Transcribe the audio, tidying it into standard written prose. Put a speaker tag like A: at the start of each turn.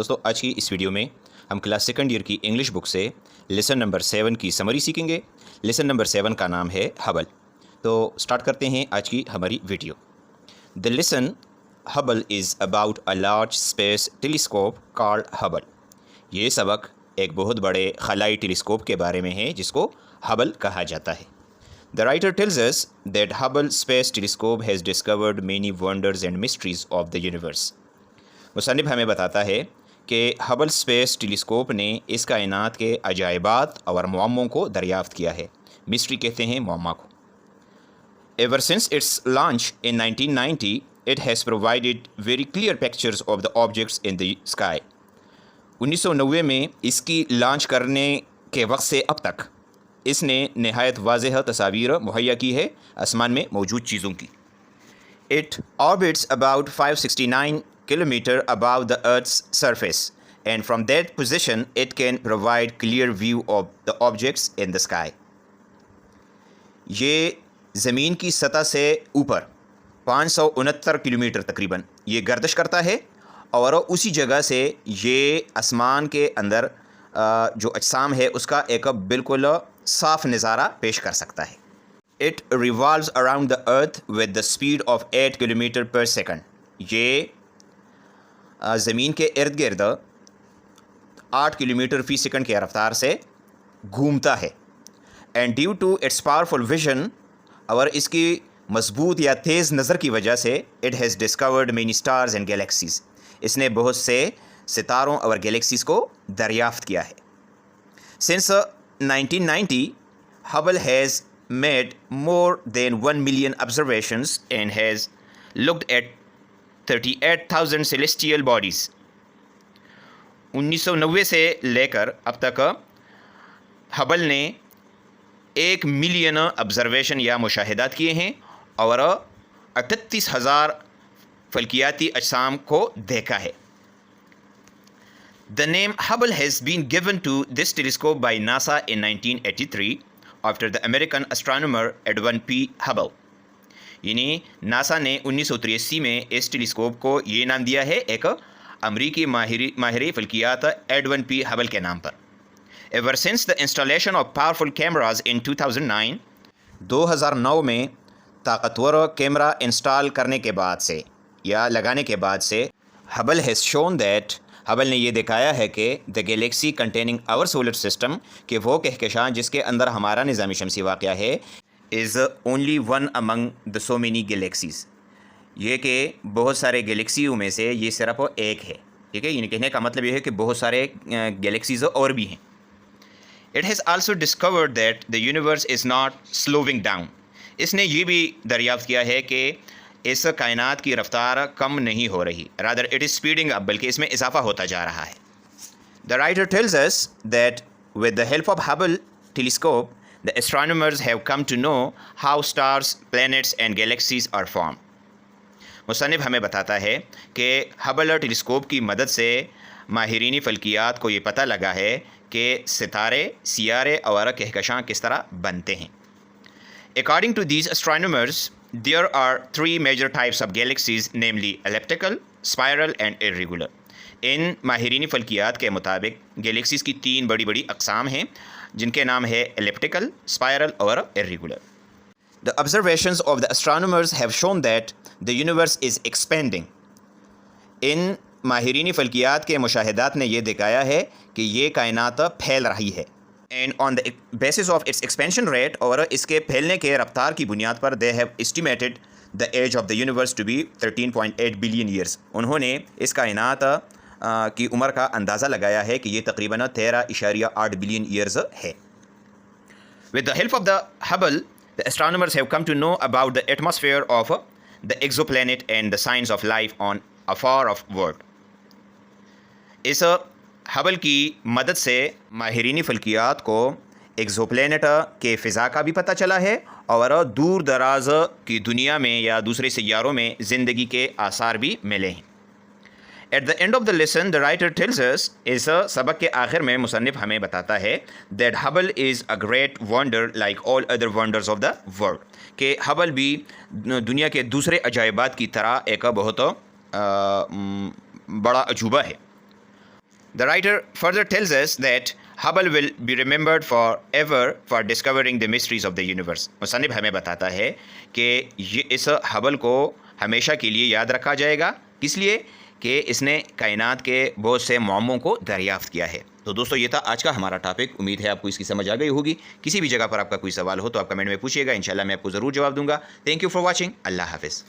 A: दोस्तों आज की इस वीडियो में हम क्लास सेकंड ईयर की इंग्लिश बुक से लेसन नंबर 7 की समरी सीखेंगे। लेसन नंबर 7 का नाम है हबल। तो स्टार्ट करते हैं आज की हमारी video. The lesson Hubble is about a large space telescope called Hubble. ये सबक एक बहुत बड़े खलाई टेलीस्कोप के बारे में है जिसको हबल कहा जाता है। The writer tells us that Hubble Space Telescope has discovered many wonders and mysteries of the universe. मुसन्निफ हमें बताता है कि हबल स्पेस टेलीस्कोप ने इस कायनात के अजायबात और मुअम्मों को दरियाफ्त किया है। मिस्ट्री कहते हैं मुअम्मा को। Ever since its launch in 1990, it has provided very clear pictures of the objects in the sky. 1990 में इसकी लॉन्च करने के वक्त से अब तक इसने नहायत वाज़ेह तस्वीर मुहैया की है आसमान में मौजूद चीज़ों की। It orbits about 569 kilometer above the Earth's surface, and from that position it can provide clear view of the objects in the sky. ये ज़मीन की सतह से ऊपर 569 किलोमीटर तकरीबन ये गर्दिश करता है और उसी जगह से ये आसमान के अंदर जो अजसाम है उसका एक बिल्कुल साफ नज़ारा पेश कर सकता है। It revolves around the earth with the speed of 8 kilometre पर सेकंड। ये ज़मीन के इर्द गिर्द 8 किलोमीटर फ़ी सेकंड की रफ्तार से घूमता है। And due to its powerful vision, और इसकी मजबूत या तेज़ नज़र की वजह से it has discovered many stars and galaxies. इसने बहुत से सितारों और गैलेक्सीज़ को दरियाफ्त किया है। Since 1990, Hubble has made more than 1 million observations and has looked at 38,000 celestial bodies. 1990 से लेकर अब तक हबल ने 1 मिलियन ऑब्जर्वेशन या मुशाहिदात किए हैं और 38,000 फल्कियाती अजसाम को देखा है। The name Hubble has been given to this telescope by NASA in 1983 after the American astronomer Edwin P. Hubble. यानी नासा ने 1983 में इस टेलीस्कोप को ये नाम दिया है एक अमरीकी माहिर फल्कियात एडविन पी हबल के नाम पर। Ever since the installation of powerful cameras in 2009 में ताकतवर कैमरा इंस्टॉल करने के बाद से या लगाने के बाद से Hubble has shown that, Hubble ने ये दिखाया है कि the galaxy containing our solar system, कि वो कहकशां जिसके अंदर हमारा निज़ाम शमसी वाक़या है, is only one among the so many galaxies. ये कि बहुत सारे गैलेक्सियों में से ये सिर्फ एक है। ठीक है, ये कहने का मतलब ये है कि बहुत सारे गैलेक्सीज़ और भी हैं। It has also discovered that the universe is not slowing down. इसने ये भी दरियाफ्त किया है कि इस कायनात की रफ्तार कम नहीं हो रही, rather it is speeding up, बल्कि इसमें इजाफा होता जा रहा है। The writer tells us that with the help of Hubble telescope the astronomers have come to know how stars, planets and galaxies are form. मुसन्निफ हमें बताता है कि हबल टेलीस्कोप की मदद से माहिरीन फ़ल्कियात को ये पता लगा है कि सितारे, सियारे और कहकशां किस तरह बनते हैं। According to these astronomers, there are 3 major types of galaxies, namely elliptical, spiral and irregular. इन माहिरीन फ़ल्कियात के मुताबिक गैलेक्सीज़ की 3 बड़ी बड़ी अक़साम हैं जिनके नाम है elliptical, spiral और irregular. The observations of the astronomers have shown that the universe is expanding. इन माहिरीन फ़ल्कियात के मुशाहिदात ने यह दिखाया है कि ये कायनात फैल रही है। And on the basis of its expansion rate, और इसके फैलने के रफ्तार की बुनियाद पर they have estimated the age of the universe to be 13.8 billion years. उन्होंने इस कायनात की उम्र का अंदाज़ा लगाया है कि ये तकरीबन 13.8 बिलियन ईयर्स है। With the help of the Hubble the astronomers have come to know about the atmosphere of the exoplanet and the science of life on a far off world. इस हबल की मदद से माहिरीन फ़ल्कियात को exoplanet के फ़िज़ा का भी पता चला है और दूर दराज की दुनिया में या दूसरे सैयारों में ज़िंदगी के आसार भी मिले हैं। At the end of the lesson the writer tells अस, इस सबक के आखिर में मुसन्निफ हमें बताता है that Hubble is a great wonder like all other wonders of the world, कि हबल भी दुनिया के दूसरे अजायबात की तरह एक बहुत बड़ा अजूबा है। The writer further tells us that Hubble will be remembered forever for discovering the mysteries of the universe. مصنف ہمیں بتاتا ہے کہ اس ہبل کو ہمیشہ کے لیے یاد رکھا جائے گا. کس لیے؟ کہ اس نے کائنات کے بہت سے معموں کو دریافت کیا ہے. تو دوستو یہ تھا آج کا ہمارا ٹاپک. امید ہے آپ کو اس کی سمجھ آ گئی ہوگی. کسی بھی جگہ پر آپ کا کوئی سوال ہو تو آپ کمنٹ میں پوچھیے گا, انشاءاللہ میں آپ کو ضرور جواب دوں گا. Thank you for watching. اللہ حافظ.